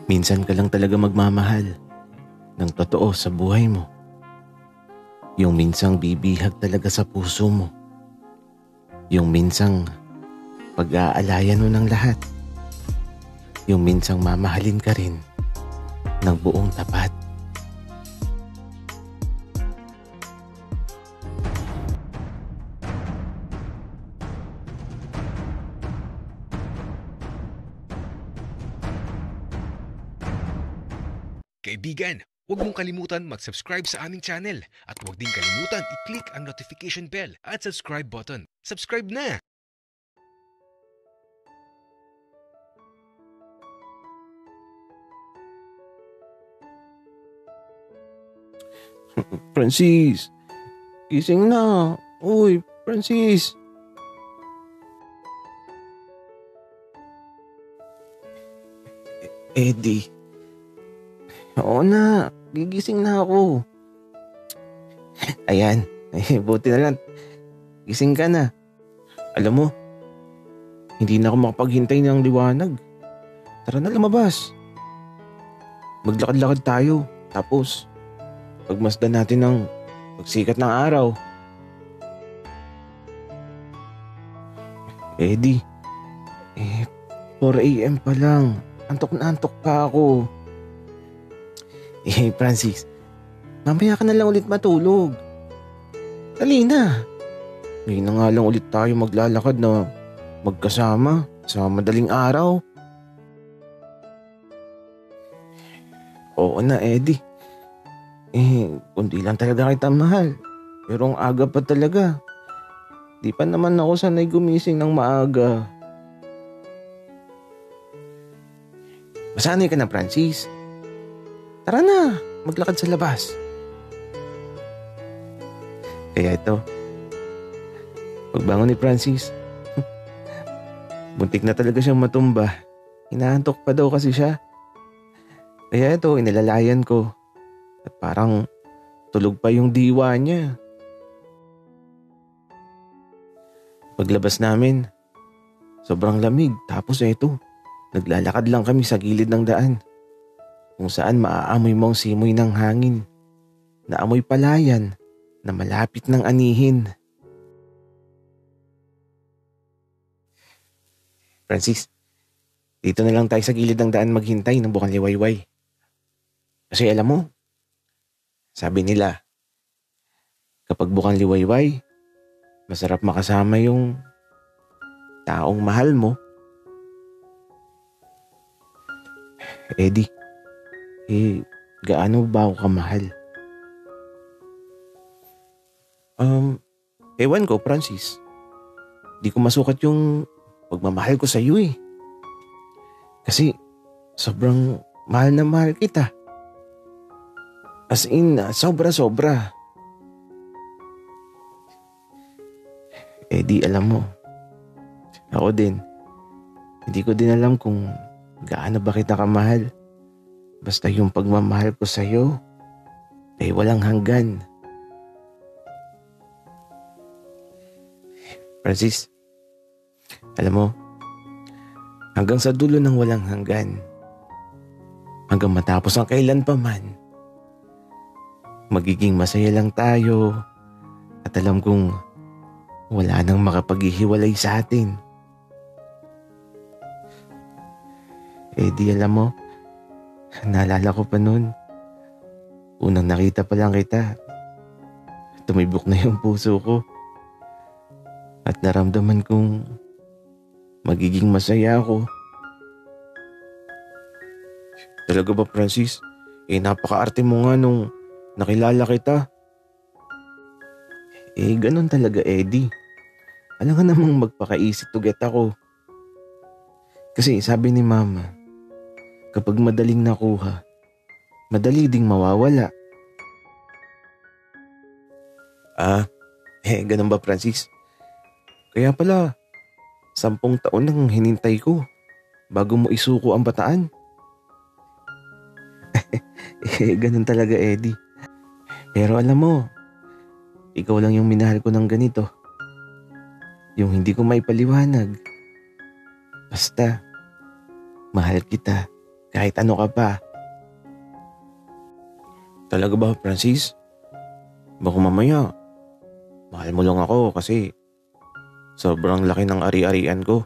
Minsan ka lang talaga magmamahal ng totoo sa buhay mo. Yung minsang bibihag talaga sa puso mo. Yung minsang pag-aalayan mo ng lahat. Yung minsang mamahalin ka rin ng buong tapat. Kaibigan, huwag mong kalimutan mag-subscribe sa aming channel at huwag din kalimutan i-click ang notification bell at subscribe button. Subscribe na! Francis, gising na. Uy, Francis. Eddie. Oo na, gigising na ako. Ayan, buti na lang. Gising ka na. Alam mo, hindi na ako makapaghintay ng liwanag. Tara na, lumabas. Maglakad-lakad tayo. Tapos, pagmasdan natin ng pagsikat ng araw. Eddie, 4 a.m. pa lang. Antok na antok pa ako. Francis, mamaya ka na lang ulit matulog. Dali na. Ngayon na nga lang ulit tayo maglalakad na magkasama sa madaling araw. Oo na, Eddie. Kundi lang talaga kita mahal. Pero ang aga pa talaga. Di pa naman ako sanay gumising ng maaga. Masanay ka na, Francis. Tara na, maglakad sa labas. Kaya ito, pagbangon ni Francis, buntik na talaga siyang matumba. Inaantok pa daw kasi siya. Kaya ito, inilalayan ko. At parang tulog pa yung diwa niya. Paglabas namin, sobrang lamig. Tapos ito, naglalakad lang kami sa gilid ng daan. Kung saan maaamoy mo ang simoy ng hangin. Na amoy palayan na malapit ng anihin. Francis, dito na lang tayo sa gilid ng daan maghintay ng bukang liwayway. Kasi alam mo, sabi nila, kapag bukang liwayway, masarap makasama yung taong mahal mo. Eddie, gaano ba ako kamahal? Ewan ko, Francis. Di ko masukat yung pagmamahal ko sa iyo eh. Kasi sobrang mahal na mahal kita. As in, sobra-sobra. Di alam mo, ako din, hindi ko din alam kung gaano ba kita kamahal. Basta yung pagmamahal ko sa'yo ay walang hanggan. Francis, alam mo, hanggang sa dulo ng walang hanggan, hanggang matapos ang kailan pa man, magiging masaya lang tayo at alam kong wala nang makapaghihiwalay sa atin. Di alam mo, naalala ko pa noon, unang nakita pa lang kita, tumibok na yung puso ko. At naramdaman kong magiging masaya ako. Talaga ba, Francis? Napaka-arte mo nga nung nakilala kita. Ganun talaga, Eddie. Alam ka namang magpaka-easy to get ako. Kasi sabi ni Mama, kapag madaling nakuha, madali ding mawawala. Ganun ba, Francis? Kaya pala, 10 taon nang hinintay ko bago mo isuko ang bataan. Ganun talaga, Eddie. Pero alam mo, ikaw lang yung minahal ko ng ganito. Yung hindi ko maipaliwanag. Basta, mahal kita kahit ano ka pa. Talaga ba, Francis? Baka mamaya, mahal mo lang ako kasi sobrang laki ng ari-arian ko.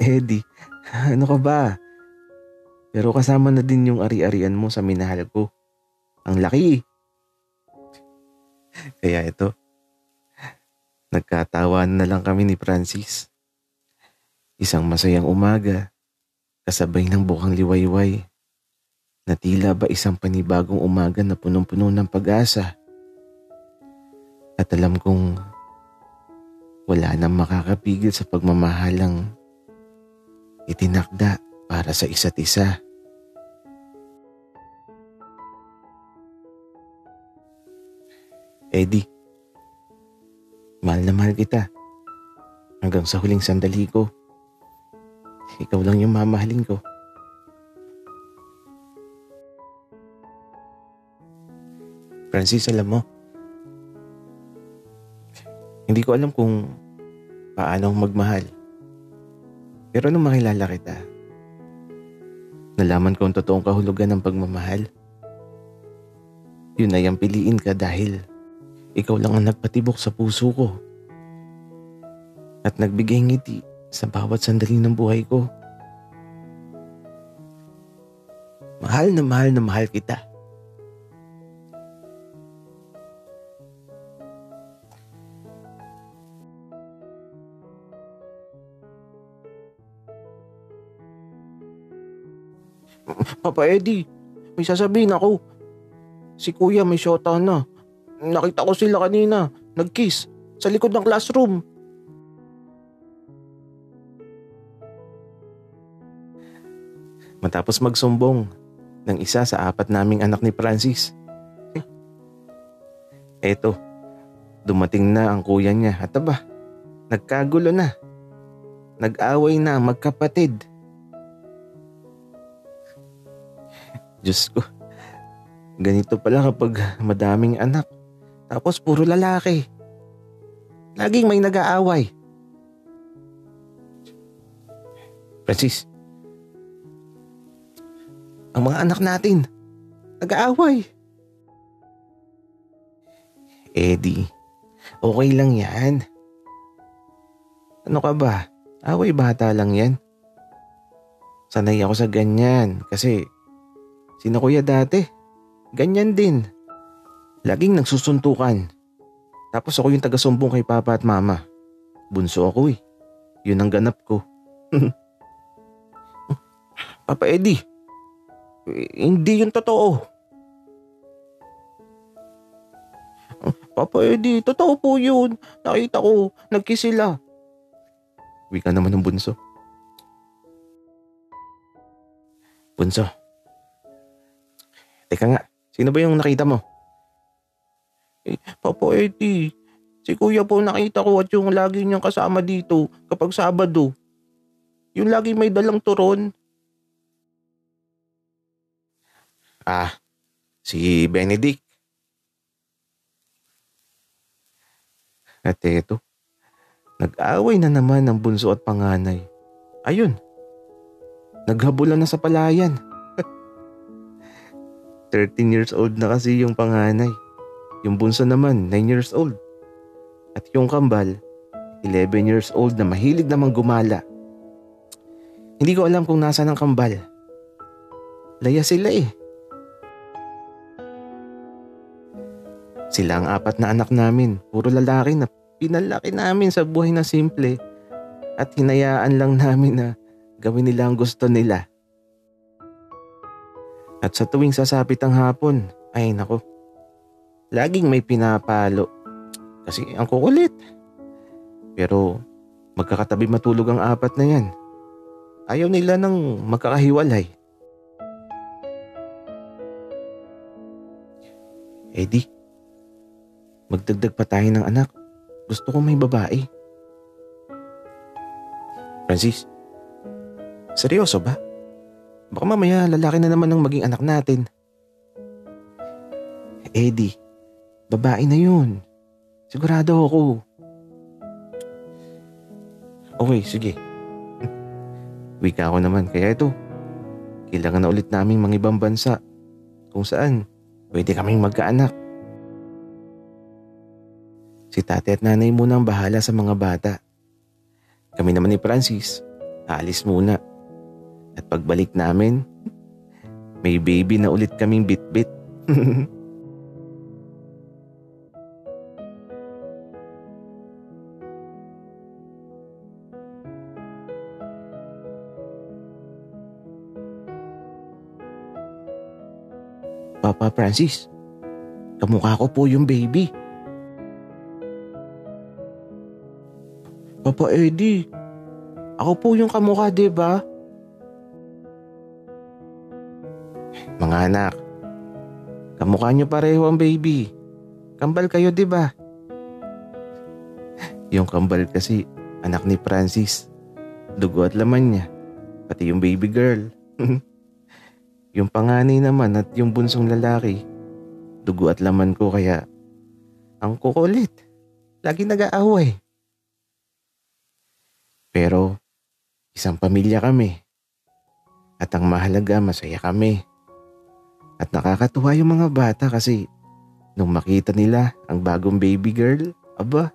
Eddie, ano ka ba? Pero kasama na din yung ari-arian mo sa minahal ko. Ang laki. Kaya ito, nagkatawan na lang kami ni Francis. Isang masayang umaga, kasabay ng bukang liwayway, na tila ba isang panibagong umaga na punong-puno ng pag-asa. At alam kong wala nang makakapigil sa pagmamahalang itinakda para sa isa't isa. Eddie, mahal na mahal kita. Hanggang sa huling sandali ko, ikaw lang yung mamahalin ko. Francis, alam mo, hindi ko alam kung paano magmahal. Pero nung makilala kita, nalaman ko ang totoong kahulugan ng pagmamahal. Yun ay ang piliin ka dahil ikaw lang ang nagpatibok sa puso ko at nagbigay ngiti sa bawat sandali ng buhay ko. Mahal na mahal kita. Papa Eddie, may sasabihin ako. Si Kuya may shota na. Nakita ko sila kanina, nag-kiss sa likod ng classroom. Matapos magsumbong ng isa sa 4 naming anak ni Francis. Eto, dumating na ang kuya niya at aba, nagkagulo na. Nag-away na ang magkapatid. Diyos ko, ganito pala kapag madaming anak. Tapos puro lalaki. Laging may nag-aaway. Francis, ang mga anak natin, nag-aaway. Eddie, okay lang yan. Ano ka ba? Away bata lang yan. Sanay ako sa ganyan kasi sina kuya dati, ganyan din. Laging nagsusuntukan. Tapos ako yung taga-sumbong kay papa at mama. Bunso ako eh. Yun ang ganap ko. Papa Eddie, hindi yun totoo. Papa Eddie, totoo po yun. Nakita ko, nag-kiss sila. Wika naman ng bunso. Bunso, teka nga, sino ba yung nakita mo? Papa Eddie, si kuya po nakita ko at yung lagi niyang kasama dito kapag Sabado. Yung lagi may dalang turon. Ah, si Benedict. At eto, nag-away na naman ang bunso at panganay. Ayun, naghabulan na sa palayan. 13 years old na kasi yung panganay. Yung bunso naman, 9 years old. At yung kambal, 11 years old na mahilig namang gumala. Hindi ko alam kung nasaan ang kambal. Laya sila eh. Sila ang 4 na anak namin, puro lalaki na pinalaki namin sa buhay na simple at hinayaan lang namin na gawin nila ang gusto nila. At sa tuwing sasapit ang hapon, ay nako, laging may pinapalo kasi ang kukulit. Pero magkakatabi matulog ang 4 na yan. Ayaw nila nang magkakahiwalay. Eddie, magdagdag pa tayo ng anak. Gusto ko may babae. Francis, seryoso ba? Baka mamaya lalaki na naman ang maging anak natin. Eddie, babae na yun. Sigurado ako. Okay, sige. Wika ako naman. Kaya ito, kailangan na ulit naming mangibang bansa kung saan pwede kaming magkaanak. Si tate at nanay muna ang bahala sa mga bata. Kami naman ni Francis, aalis muna. At pagbalik namin, may baby na ulit kaming bitbit. Papa Francis, kamukha ko po yung baby. Papa Eddie, ako po yung kamukha, diba? Mga anak, kamukha niyo pareho ang baby. Kambal kayo, diba? Yung kambal kasi, anak ni Francis. Dugo at laman niya, pati yung baby girl. Yung panganay naman at yung bunsong lalaki, dugo at laman ko kaya ang kukulit. Lagi nag-aaway. Pero isang pamilya kami. At ang mahalaga, masaya kami. At nakakatuwa yung mga bata kasi nung makita nila ang bagong baby girl, aba,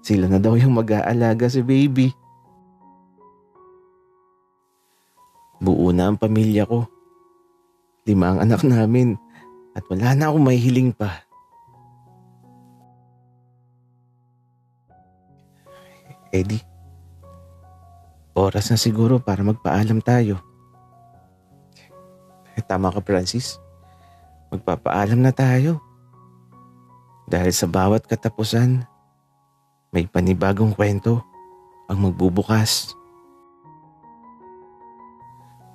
sila na daw yung mag-aalaga si baby. Buo na ang pamilya ko. 5 ang anak namin at wala na akong mahihiling pa. Eddie, oras na siguro para magpaalam tayo. Tama ka, Francis. Magpapaalam na tayo. Dahil sa bawat katapusan, may panibagong kwento ang magbubukas.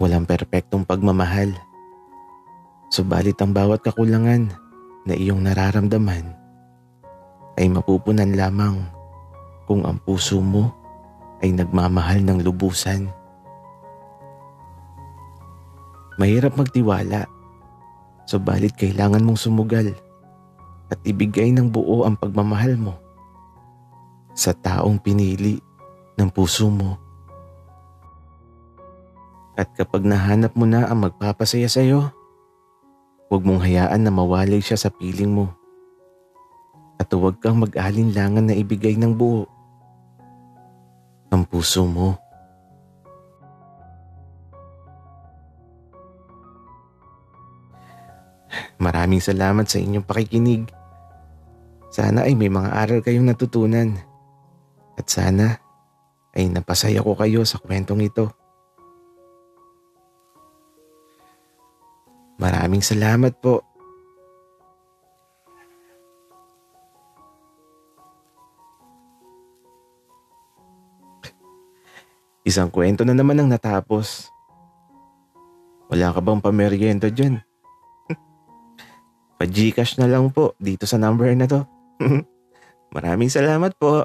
Walang perpektong pagmamahal. Subalit ang bawat kakulangan na iyong nararamdaman ay mapupunan lamang kung ang puso mo ay nagmamahal ng lubusan. Mahirap magtiwala, subalit kailangan mong sumugal at ibigay ng buo ang pagmamahal mo sa taong pinili ng puso mo. At kapag nahanap mo na ang magpapasaya sa'yo, huwag mong hayaan na mawalay siya sa piling mo. At huwag kang mag-alinlangan na ibigay ng buo ang puso mo. Maraming salamat sa inyong pakikinig. Sana ay may mga aral kayong natutunan. At sana ay napasaya ko kayo sa kwentong ito. Maraming salamat po. Isang kwento na naman ang natapos. Wala ka bang pamerienda dyan? Pa-Gcash na lang po dito sa number na to. Maraming salamat po.